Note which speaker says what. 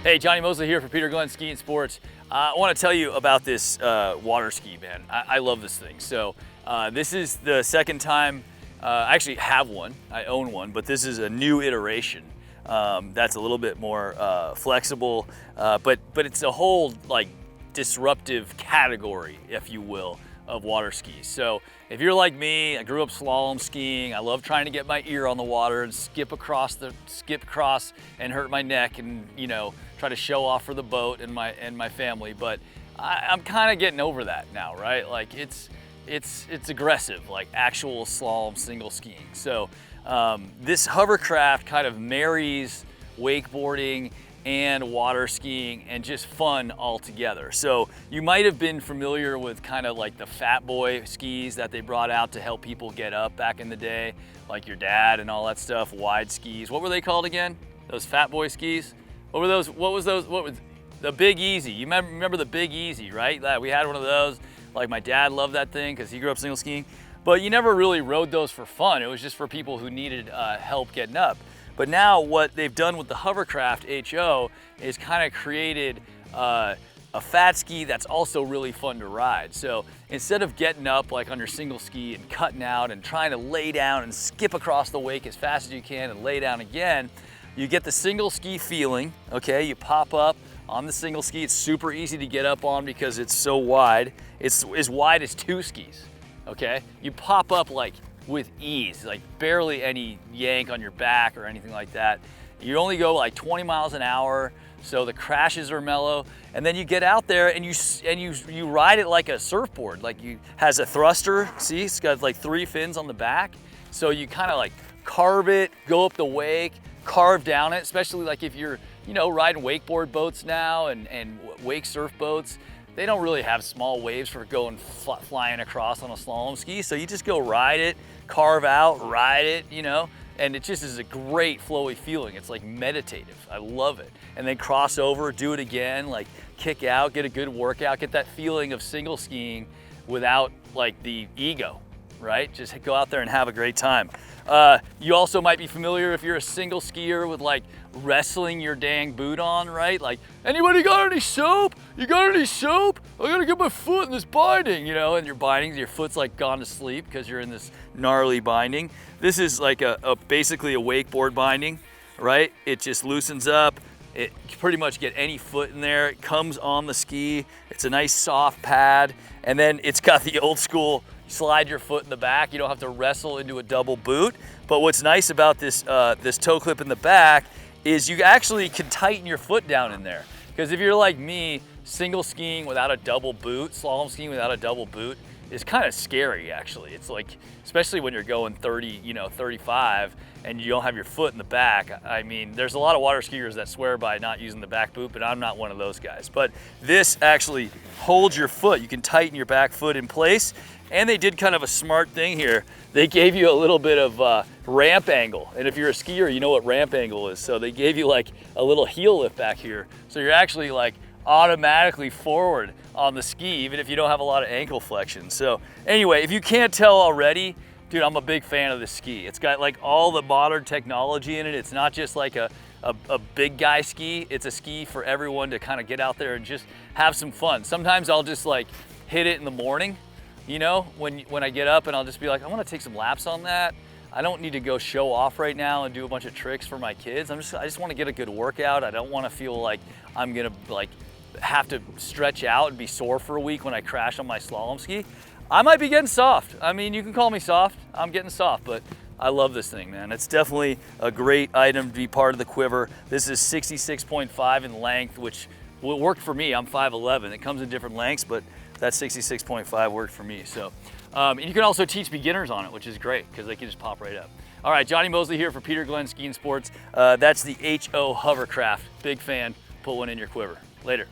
Speaker 1: Hey, Johnny Mosley here for Peter Glenn Ski & Sports. I want to tell you about this water ski, man. I love this thing. So this is the second time, I actually have one, I own one, but this is a new iteration that's a little bit more flexible, but it's a whole like disruptive category, if you will, of water skis. So if you're like me, I grew up slalom skiing. I love trying to get my ear on the water and skip across and hurt my neck and, you know, try to show off for the boat and my family. But I'm kind of getting over that now, right? Like it's aggressive, like actual slalom single skiing. So this Hovercraft kind of marries wakeboarding and water skiing and just fun all together. So you might have been familiar with kind of like the Fat Boy skis that they brought out to help people get up back in the day, like your dad and all that stuff, wide skis. What were they called again? Those Fat Boy skis? What were those? What was the Big Easy? You remember the Big Easy, right? We had one of those. Like my dad loved that thing because he grew up single skiing, but you never really rode those for fun. It was just for people who needed help getting up. But now what they've done with the Hovercraft HO is kind of created a fat ski that's also really fun to ride. So instead of getting up like on your single ski and cutting out and trying to lay down and skip across the wake as fast as you can and lay down again, you get the single ski feeling, okay? You pop up on the single ski. It's super easy to get up on because it's so wide. It's as wide as two skis, okay? You pop up like with ease, like barely any yank on your back or anything like that. You only go like 20 miles an hour, so the crashes are mellow, and then you get out there and you ride it like a surfboard. Like has a thruster, see, it's got like 3 fins on the back, so you kind of like carve it, go up the wake, carve down it, especially like if you're, you know, riding wakeboard boats now and wake surf boats. They don't really have small waves for going flying across on a slalom ski, so you just go ride it, carve out, ride it, you know, and it just is a great flowy feeling. It's like meditative. I love it. And then cross over, do it again, like kick out, get a good workout, get that feeling of single skiing without like the ego, right? Just go out there and have a great time. You also might be familiar if you're a single skier with like wrestling your dang boot on, right? Like, anybody got any soap? You got any soap? I gotta get my foot in this binding, you know, and your bindings, your foot's like gone to sleep because you're in this gnarly binding. This is like basically a wakeboard binding, right? It just loosens up. It can pretty much get any foot in there. It comes on the ski. It's a nice soft pad. And then it's got the old school slide your foot in the back. You don't have to wrestle into a double boot. But what's nice about this toe clip in the back is you actually can tighten your foot down in there. Because if you're like me, single skiing without a double boot, slalom skiing without a double boot is kind of scary actually. It's like, especially when you're going 30, you know, 35 and you don't have your foot in the back. I mean, there's a lot of water skiers that swear by not using the back boot, but I'm not one of those guys. But this actually holds your foot. You can tighten your back foot in place. And they did kind of a smart thing here. They gave you a little bit of ramp angle. And if you're a skier, you know what ramp angle is. So they gave you like a little heel lift back here. So you're actually like automatically forward on the ski, even if you don't have a lot of ankle flexion. So anyway, if you can't tell already, dude, I'm a big fan of this ski. It's got like all the modern technology in it. It's not just like a big guy ski. It's a ski for everyone to kind of get out there and just have some fun. Sometimes I'll just like hit it in the morning, you know, when I get up, and I'll just be like, I want to take some laps on that. I don't need to go show off right now and do a bunch of tricks for my kids. I just want to get a good workout. I don't want to feel like I'm gonna like have to stretch out and be sore for a week when I crash on my slalom ski. I might be getting soft. I mean, you can call me soft. I'm getting soft, but I love this thing, man. It's definitely a great item to be part of the quiver. This is 66.5 in length, which will work for me. I'm 5'11". It comes in different lengths, but that 66.5 worked for me. So, and you can also teach beginners on it, which is great because they can just pop right up. All right, Johnny Mosley here for Peter Glenn Ski & Sports. That's the HO Hovercraft. Big fan. Put one in your quiver. Later.